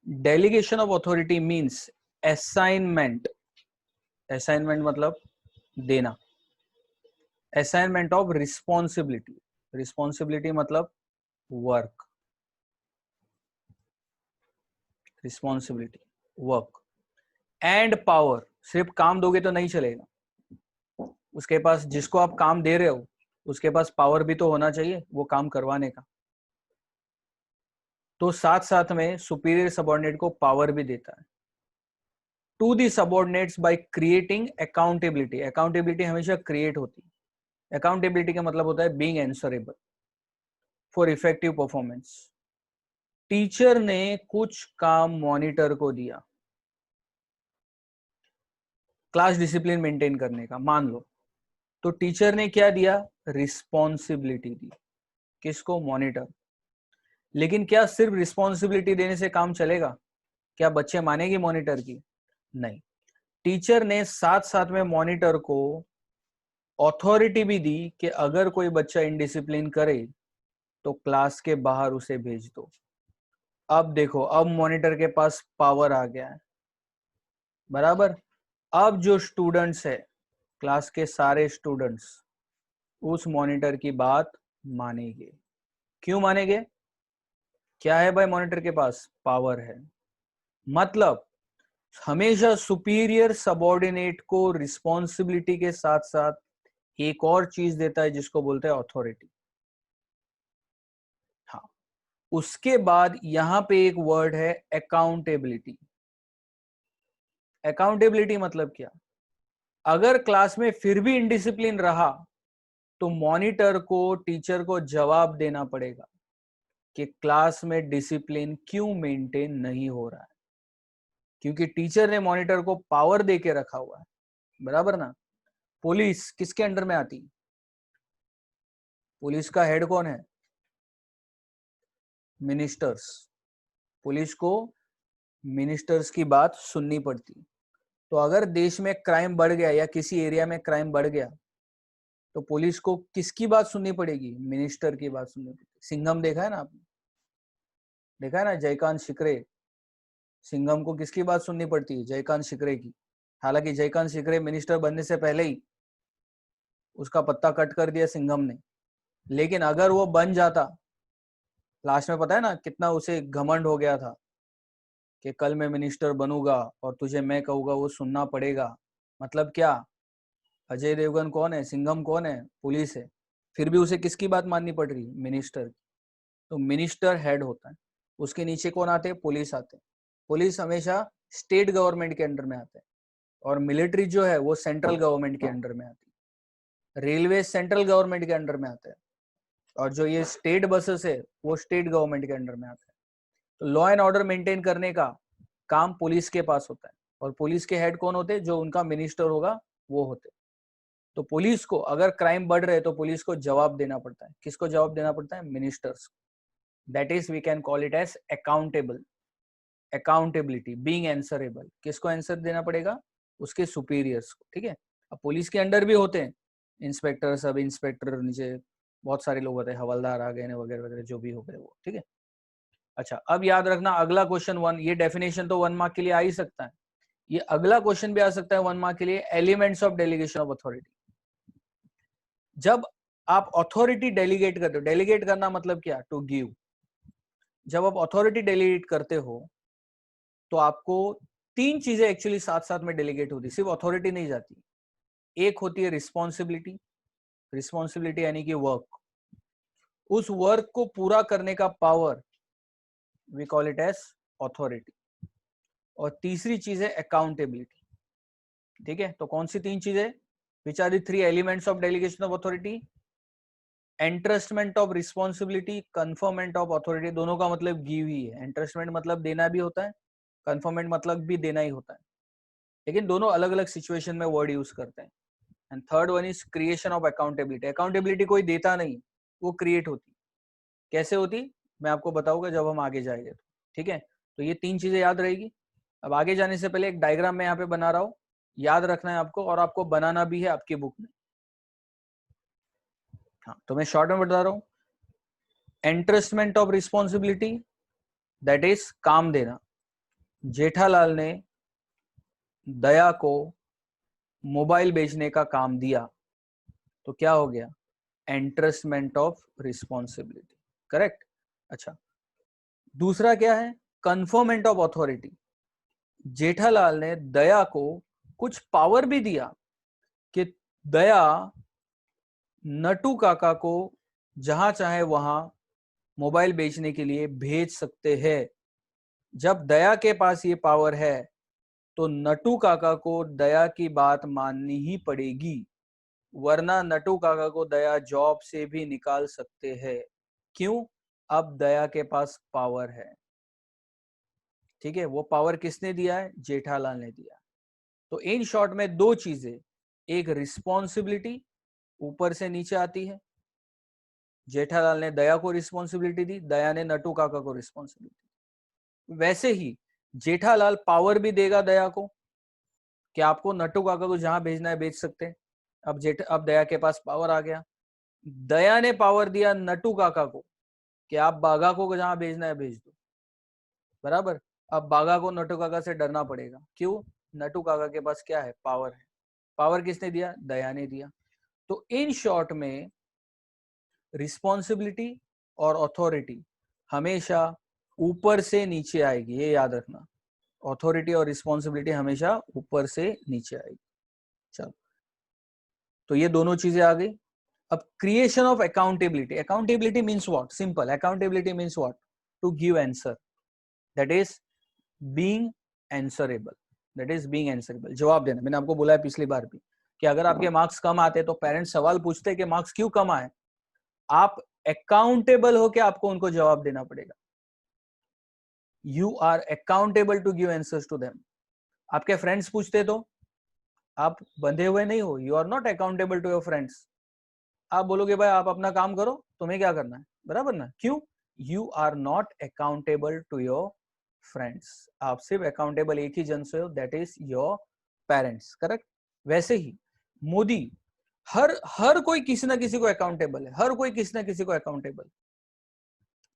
Delegation of authority means assignment, assignment मतलब देना, assignment of responsibility, responsibility मतलब work, responsibility work, and power, सिर्फ काम दोगे तो नहीं चलेगा, उसके पास, जिसको आप काम दे रहे हो उसके पास पावर भी तो होना चाहिए वो काम करवाने का, तो साथ साथ में सुपीरियर सबऑर्डिनेट को पावर भी देता है। To the subordinates by creating accountability, accountability हमेशा क्रिएट होती है, अकाउंटेबिलिटी का मतलब होता है being answerable for effective performance. Teacher ने कुछ काम मॉनिटर को दिया क्लास डिसिप्लिन मेंटेन करने का, मान लो, तो टीचर ने क्या दिया, रिस्पॉन्सिबिलिटी दी, किसको, मॉनिटर। लेकिन क्या सिर्फ रिस्पॉन्सिबिलिटी देने से काम चलेगा, क्या बच्चे मानेंगे मॉनिटर की, नहीं, टीचर ने साथ साथ में मॉनिटर को अथॉरिटी भी दी कि अगर कोई बच्चा इनडिसिप्लिन करे तो क्लास के बाहर उसे भेज दो। अब देखो, अब मॉनिटर के पास पावर आ गया है, बराबर। अब जो स्टूडेंट्स है, क्लास के सारे स्टूडेंट्स उस मॉनिटर की बात मानेंगे। क्यों मानेंगे, क्या है भाई मॉनिटर के पास, पावर है। मतलब हमेशा सुपीरियर सबऑर्डिनेट को रिस्पॉन्सिबिलिटी के साथ साथ एक और चीज देता है जिसको बोलते हैं अथॉरिटी। हाँ, उसके बाद यहां पे एक वर्ड है अकाउंटेबिलिटी। अकाउंटेबिलिटी मतलब क्या, अगर क्लास में फिर भी इनडिसिप्लिन रहा तो मॉनिटर को, टीचर को जवाब देना पड़ेगा कि क्लास में डिसिप्लिन क्यों मेंटेन नहीं हो रहा है, क्योंकि टीचर ने मॉनिटर को पावर दे के रखा हुआ है, बराबर ना। पुलिस किसके अंडर में आती, पुलिस का हेड कौन है, मिनिस्टर्स। पुलिस को मिनिस्टर्स की बात सुननी पड़ती। तो अगर देश में क्राइम बढ़ गया या किसी एरिया में क्राइम बढ़ गया तो पुलिस को किसकी बात सुननी पड़ेगी, मिनिस्टर की बात सुननी पड़ेगी। सिंघम देखा है ना आपने, देखा है ना, जयकांत शिकरे, सिंघम को किसकी बात सुननी पड़ती है, जयकांत शिकरे की। हालांकि जयकांत शिकरे मिनिस्टर बनने से पहले ही उसका पत्ता कट कर दिया सिंघम ने, लेकिन अगर वो बन जाता, लास्ट में पता है ना कितना उसे घमंड हो गया था कि कल मैं मिनिस्टर बनूंगा और तुझे मैं कहूंगा वो सुनना पड़ेगा। मतलब क्या, अजय देवगन कौन है, सिंघम कौन है, पुलिस है, फिर भी उसे किसकी बात माननी पड़ रही, मिनिस्टर की। तो मिनिस्टर हेड होता है, उसके नीचे कौन आते हैं, पुलिस आते हैं। पुलिस हमेशा स्टेट गवर्नमेंट के अंडर में आते हैं, और मिलिट्री जो है वो सेंट्रल गवर्नमेंट के अंडर में आती है। रेलवे सेंट्रल गवर्नमेंट के अंडर में आते हैं, और जो ये स्टेट बसेस है वो स्टेट गवर्नमेंट के अंडर में आते हैं। तो लॉ एंड ऑर्डर मेंटेन करने का काम पुलिस के पास होता है, और पुलिस के हेड कौन होते हैं, जो उनका मिनिस्टर होगा वो होते। तो पुलिस को अगर क्राइम बढ़ रहे तो पुलिस को जवाब देना पड़ता है, किसको जवाब देना पड़ता है, ministers. That is we can call it as accountable, accountability, being answerable. किसको आंसर देना पड़ेगा, उसके सुपीरियर्स को, ठीक है। अब पुलिस के अंडर भी होते हैं इंस्पेक्टर, सब इंस्पेक्टर, नीचे बहुत सारे लोग होते हैं, हवलदार आ गए वगैरह वगैरह, जो भी हो गए वो, ठीक है। अच्छा, अब याद रखना अगला क्वेश्चन 1, ये डेफिनेशन तो 1 मार्क के लिए आ ही सकता है, ये अगला क्वेश्चन भी आ सकता है 1 मार्क के लिए, elements of delegation of authority. जब आप अथॉरिटी डेलीगेट करते हो, डेलीगेट करना मतलब क्या, टू गिव। जब आप अथॉरिटी डेलीगेट करते हो तो आपको 3 चीजें एक्चुअली साथ साथ में डेलीगेट होती, सिर्फ अथॉरिटी नहीं जाती। एक होती है रिस्पॉन्सिबिलिटी, रिस्पॉन्सिबिलिटी यानी कि वर्क, उस वर्क को पूरा करने का power, we call it as authority. और तीसरी चीज है अकाउंटेबिलिटी, ठीक है। तो कौन सी 3 चीजें, which are the 3 elements of delegation of authority, entrustment of responsibility, conferment of authority. दोनों का मतलब गिव ही है, एंट्रस्टमेंट मतलब देना भी होता है, कन्फर्मेंट मतलब भी देना ही होता है, लेकिन दोनों अलग अलग सिचुएशन में वर्ड यूज करते हैं। And third one is creation of accountability. Accountability कोई देता नहीं, वो क्रिएट होती। कैसे होती, मैं आपको बताऊंगा जब हम आगे जाएंगे तो, ठीक है। तो ये 3 चीजें याद रहेगी। अब आगे जाने से पहले एक डायग्राम मैं यहाँ पे बना रहा हूँ, याद रखना है आपको, और आपको बनाना भी है आपकी बुक में। हाँ, तो मैं शॉर्ट में बता रहा हूँ, एंट्रस्टमेंट ऑफ रिस्पॉन्सिबिलिटी, दैट इज काम देना, जेठालाल ने दया को मोबाइल बेचने का काम दिया, तो क्या हो गया? एंट्रस्टमेंट ऑफ रिस्पॉन्सिबिलिटी, करेक्ट। अच्छा, दूसरा क्या है? Conferment of authority. जेठालाल ने दया को कुछ पावर भी दिया कि दया नटू काका को जहां चाहे वहां मोबाइल बेचने के लिए भेज सकते हैं। जब दया के पास ये पावर है तो नटू काका को दया की बात माननी ही पड़ेगी, वरना नटू काका को दया जॉब से भी निकाल सकते हैं। क्यों? अब दया के पास पावर है। ठीक है, वो पावर किसने दिया है? जेठालाल ने दिया। तो इन शॉर्ट में दो चीजें, एक रिस्पॉन्सिबिलिटी ऊपर से नीचे आती है, जेठालाल ने दया को रिस्पॉन्सिबिलिटी दी, दया ने नटू काका को रिस्पॉन्सिबिलिटी। वैसे ही जेठालाल पावर भी देगा दया को कि आपको नटू काका को जहां भेजना है भेज सकते हैं। अब दया के पास पावर आ गया। दया ने पावर दिया नटू काका को कि आप बाघा को जहां भेजना है भेज दो, बराबर। अब बाघा को नटू काका से डरना पड़ेगा। क्यों? नटू काका के पास क्या है? पावर है। पावर किसने दिया? दया ने दिया। तो इन शॉर्ट में रिस्पॉन्सिबिलिटी और अथॉरिटी हमेशा ऊपर से नीचे आएगी, ये याद रखना। अथॉरिटी और रिस्पॉन्सिबिलिटी हमेशा ऊपर से नीचे आएगी। चलो, तो ये दोनों चीजें आ गई। अब creation of accountability. Accountability means what? Simple, accountability means what? To give answer, that is being answerable. That is being answerable, जवाब देना। मैंने आपको बोला है पिछली बार भी कि अगर आपके मार्क्स कम आते तो पेरेंट्स सवाल पूछते हैं कि मार्क्स क्यों कम आए, आप अकाउंटेबल हो के आपको उनको जवाब देना पड़ेगा। You are accountable to give answers to them. आपके फ्रेंड्स पूछते तो आप बंधे हुए नहीं हो, you are not accountable to your friends. आप बोलोगे भाई आप अपना काम करो, तुम्हें क्या करना है, बराबर ना? क्यों? You are not accountable to your friends. आप सिर्फ अकाउंटेबल एक ही जन से हो, that is your parents, correct. वैसे ही मोदी, हर कोई किसी ना किसी को अकाउंटेबल है, हर कोई किसी ना किसी को अकाउंटेबल।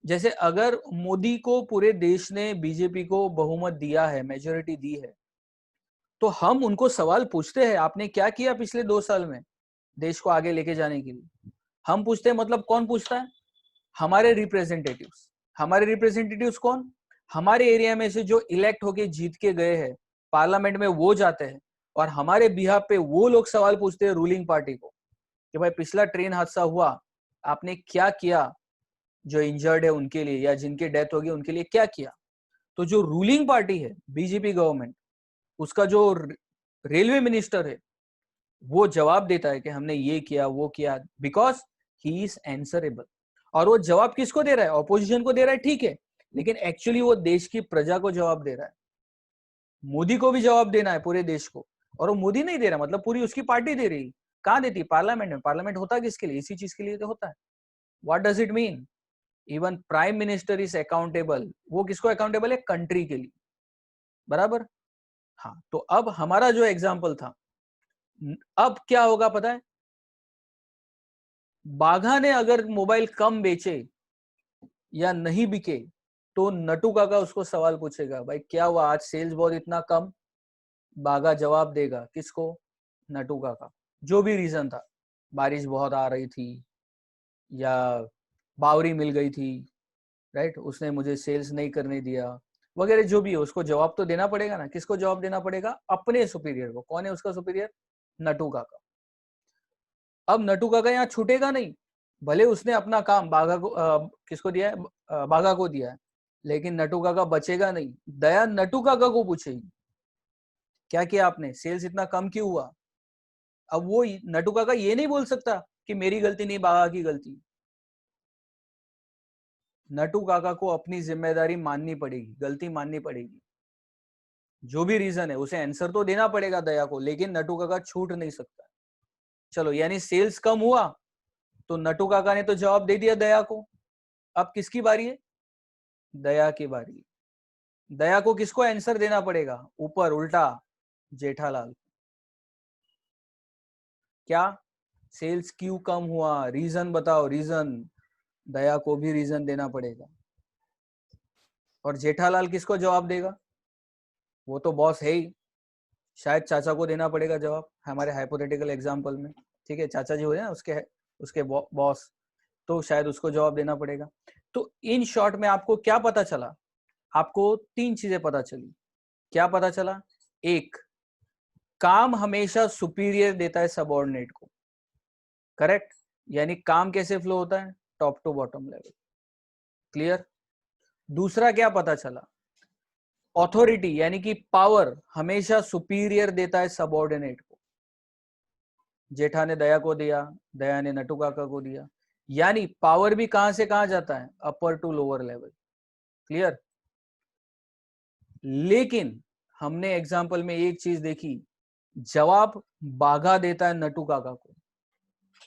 जैसे अगर मोदी को पूरे देश ने, बीजेपी को बहुमत दिया है, मेजोरिटी दी है, तो हम उनको सवाल पूछते हैं आपने क्या किया पिछले 2 साल में देश को आगे लेके जाने के लिए। हम पूछते हैं, मतलब कौन पूछता है? हमारे रिप्रेजेंटेटिव्स। हमारे रिप्रेजेंटेटिव्स कौन? हमारे एरिया में से जो इलेक्ट होके जीत के गए हैं पार्लियामेंट में, वो जाते हैं और हमारे बिहाफ पे वो लोग सवाल पूछते हैं रूलिंग पार्टी को कि भाई पिछला ट्रेन हादसा हुआ, आपने क्या किया जो इंजर्ड है उनके लिए, या जिनकी डेथ होगी उनके लिए क्या किया। तो जो रूलिंग पार्टी है बीजेपी गवर्नमेंट, उसका जो रेलवे मिनिस्टर है वो जवाब देता है कि हमने ये किया वो किया, बिकॉज ही इज आंसरेबल। और वो जवाब किसको दे रहा है? ऑपोजिशन को दे रहा है, ठीक है, लेकिन एक्चुअली वो देश की प्रजा को जवाब दे रहा है। मोदी को भी जवाब देना है पूरे देश को, और वो मोदी नहीं दे रहा, मतलब पूरी उसकी पार्टी दे रही। कहाँ देती? पार्लियामेंट में। पार्लियामेंट होता किसके लिए? इसी चीज के लिए तो होता है। What does it mean? Even prime minister is accountable. वो किसको अकाउंटेबल है? कंट्री के लिए, बराबर। हाँ, तो अब हमारा जो एग्जाम्पल था, अब क्या होगा पता है? बाघा ने अगर मोबाइल कम बेचे या नहीं बिके तो नटू काका उसको सवाल पूछेगा, भाई क्या हुआ आज सेल्स बहुत इतना कम? बाघा जवाब देगा किसको? नटू काका। जो भी रीजन था, बारिश बहुत आ रही थी या बावरी मिल गई थी, राइट, उसने मुझे सेल्स नहीं करने दिया, वगैरह जो भी है, उसको जवाब तो देना पड़ेगा ना। किसको जवाब देना पड़ेगा? अपने सुपीरियर को। कौन है उसका सुपीरियर? नटू काका। अब नटू काका यहाँ छूटेगा नहीं, भले उसने अपना काम बाघा को किसको दिया है? बाघा को दिया है, लेकिन नटू काका बचेगा नहीं। दया नटू काका को पूछेगी क्या किया आपने, सेल्स इतना कम क्यों हुआ? अब वो नटू काका ये नहीं बोल सकता कि मेरी गलती नहीं, बाघा की गलती। नटू काका को अपनी जिम्मेदारी माननी पड़ेगी, गलती माननी पड़ेगी। जो भी रीजन है उसे आंसर तो देना पड़ेगा दया को, लेकिन नटू काका छूट नहीं सकता। चलो, यानी सेल्स कम हुआ तो नटू काका ने तो जवाब दे दिया दया को। अब किसकी बारी है? दया की बारी। दया को किसको आंसर देना पड़ेगा? ऊपर उल्टा जेठालाल। क्या? सेल्स क्यों कम हुआ, रीजन बताओ, रीजन। दया को भी रीजन देना पड़ेगा। और जेठालाल किसको जवाब देगा? वो तो बॉस है ही, शायद चाचा को देना पड़ेगा जवाब हमारे हाइपोथेटिकल एग्जांपल में, ठीक है, चाचा जी हो ना उसके बॉस, तो शायद उसको जवाब देना पड़ेगा। तो इन शॉर्ट में आपको क्या पता चला, आपको तीन चीजें पता चली। क्या पता चला? एक, काम हमेशा सुपीरियर देता है सबऑर्डिनेट को, करेक्ट, यानी काम कैसे फ्लो होता है, top to bottom level, clear. दूसरा क्या पता चला, ऑथोरिटी यानी कि पावर हमेशा सुपीरियर देता है सबऑर्डिनेट को। जेठा ने दया को दिया, दया ने नटू काका को दिया, यानी पावर भी कहां से कहां जाता है, upper two lower level, clear. लेकिन हमने एग्जाम्पल में एक चीज देखी, जवाब बाघा देता है नटू काका को,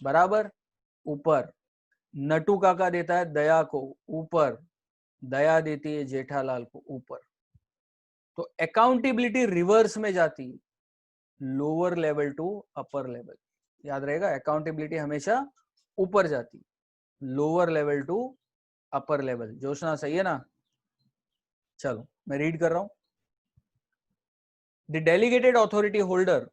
बराबर, ऊपर, नटू काका देता है दया को, ऊपर, दया देती है जेठालाल को, ऊपर। तो अकाउंटेबिलिटी रिवर्स में जाती है, lower level to upper level, याद रहेगा, अकाउंटेबिलिटी हमेशा ऊपर जाती, lower level to upper level. Joshna सही है ना? चलो मैं रीड कर रहा हूं। The delegated authority holder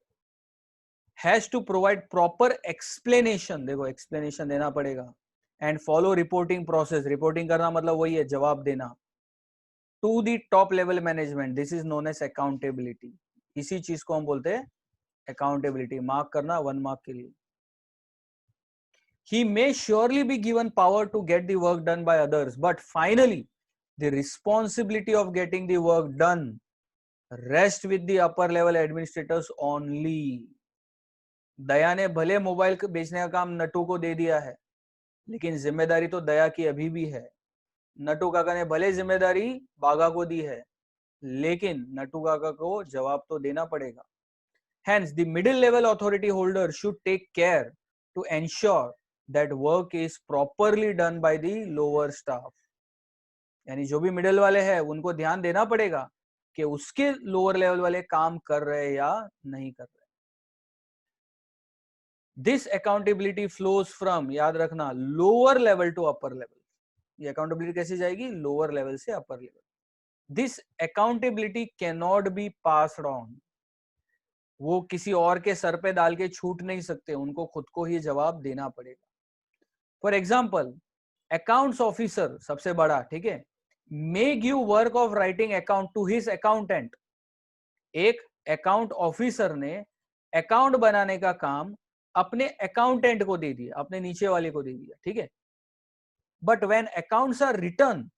has to provide proper explanation, देखो एक्सप्लेनेशन देना पड़ेगा, and follow reporting process, reporting करना मतलब वही है जवाब देना, to the top level management, this is known as accountability. इसी चीज को हम बोलते हैं अकाउंटेबिलिटी, मार्क करना 1 मार्क के लिए। He may surely be given power to get the work done by others, but finally the responsibility of getting the work done rests with the upper level administrators only. दया ने भले mobile बेचने का काम नटू को दे दिया है, लेकिन जिम्मेदारी तो दया की अभी भी है। नटू काका ने भले जिम्मेदारी बागा को दी है, लेकिन नटू काका को जवाब तो देना पड़ेगा। Hence, the middle level authority holder should take care to ensure that work is properly done by the lower staff. यानी जो भी मिडिल वाले हैं उनको ध्यान देना पड़ेगा कि उसके लोअर लेवल वाले काम कर रहे या नहीं कर रहे। दिस अकाउंटेबिलिटी फ्लोज फ्रॉम, याद रखना, lower level to upper level. ये अकाउंटेबिलिटी कैसे जाएगी, लोअर लेवल से upper level. This accountability can not be passed on, वो किसी और के सर पे डाल के छूट नहीं सकते, उनको खुद को ही जवाब देना पड़ेगा। फॉर एग्जाम्पल, अकाउंट्स ऑफिसर सबसे बड़ा, ठीक है, may give work of writing account to his accountant. एक अकाउंट ऑफिसर ने अकाउंट बनाने का काम अपने अकाउंटेंट को दे दिया, अपने नीचे वाले को दे दिया, ठीक है। But when accounts are return,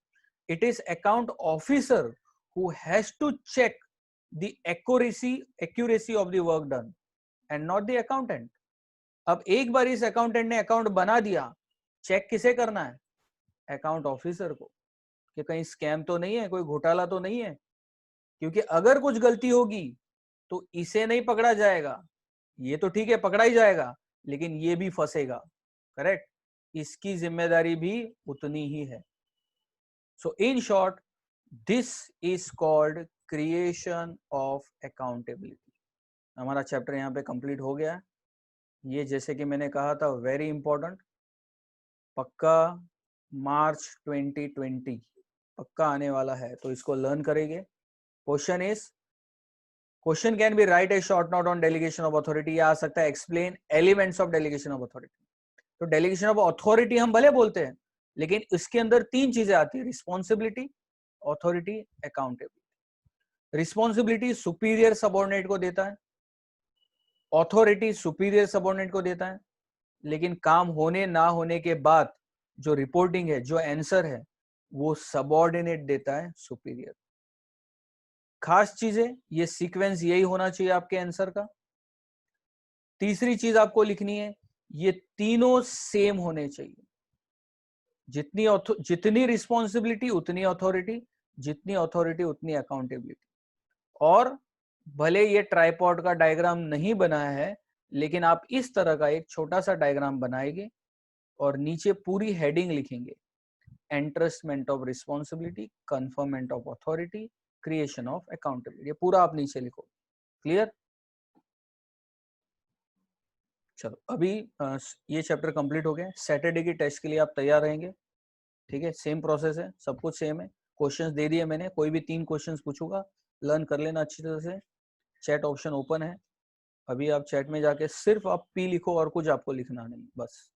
it is account officer who has to check the accuracy of the work done and not the accountant. अब एक बार इस अकाउंटेंट ने अकाउंट बना दिया, चेक किसे करना है, अकाउंट ऑफिसर को, कि कहीं स्कैम तो नहीं है, कोई घोटाला तो नहीं है। क्योंकि अगर कुछ गलती होगी तो इसे नहीं पकड़ा जाएगा, ये तो ठीक है पकड़ा ही जाएगा, लेकिन ये भी फंसेगा, करेक्ट, इसकी जिम्मेदारी भी उतनी ही है। So in short, this is called creation of accountability. हमारा चैप्टर यहाँ पे कंप्लीट हो गया है। ये जैसे कि मैंने कहा था वेरी इंपॉर्टेंट, पक्का मार्च 2020 पक्का आने वाला है, तो इसको लर्न करेंगे। Question can be right A short note on delegation of authority, या आ सकता है explain elements of delegation of authority. तो डेलीगेशन ऑफ अथॉरिटी हम भले बोलते हैं, लेकिन इसके अंदर तीन चीजें आती है, responsibility, authority, accountability. Responsibility superior subordinate को देता है, अथॉरिटी सुपीरियर सबऑर्डिनेट को देता है, लेकिन काम होने ना होने के बाद जो रिपोर्टिंग है, जो आंसर है, वो सबऑर्डिनेट देता है सुपीरियर। खास चीजें, ये सीक्वेंस यही होना चाहिए आपके आंसर का। तीसरी चीज आपको लिखनी है, ये तीनों सेम होने चाहिए, जितनी रिस्पॉन्सिबिलिटी उतनी अथॉरिटी, जितनी अथॉरिटी उतनी अकाउंटेबिलिटी। और भले ये ट्राइपॉड का डायग्राम नहीं बनाया है, लेकिन आप इस तरह का एक छोटा सा डायग्राम बनाएंगे और नीचे पूरी हेडिंग लिखेंगे, entrustment of responsibility, conferment of authority, creation of accountability, ये पूरा आप नीचे लिखो। क्लियर? चलो अभी ये चैप्टर कंप्लीट हो गया। सैटरडे की टेस्ट के लिए आप तैयार रहेंगे, ठीक है, सेम प्रोसेस है, सब कुछ सेम है। क्वेश्चंस दे दिए मैंने, कोई भी 3 क्वेश्चंस पूछूंगा, लर्न कर लेना अच्छी तरह से। चैट ऑप्शन ओपन है, अभी आप चैट में जाके सिर्फ आप पी लिखो और कुछ आपको लिखना नहीं, बस।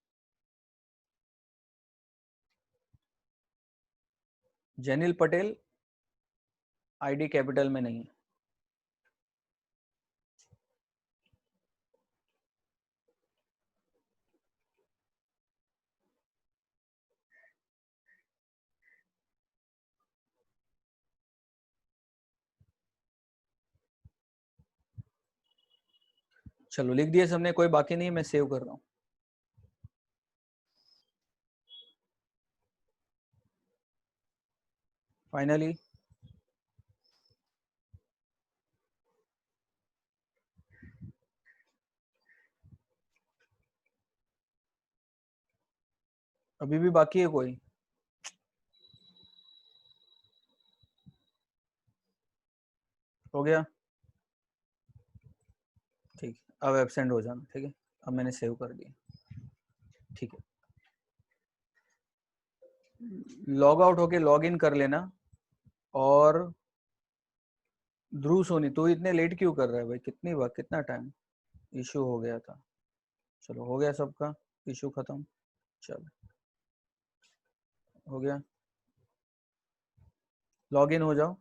जेनिल पटेल आईडी कैपिटल में नहीं है। चलो लिख दिए सबने, कोई बाकी नहीं, मैं सेव कर रहा हूँ। फाइनली अभी भी बाकी है कोई? हो गया? ठीक है, अब एब्सेंट हो जाना। ठीक है, अब मैंने सेव कर दिया। ठीक है, लॉग आउट होके लॉग इन कर लेना। और ध्रुव सोनी, तू इतने लेट क्यों कर रहा है भाई? कितनी बार, कितना टाइम? इशू हो गया था। चलो हो गया सबका, इशू खत्म। चलो हो गया, लॉग इन हो जाओ।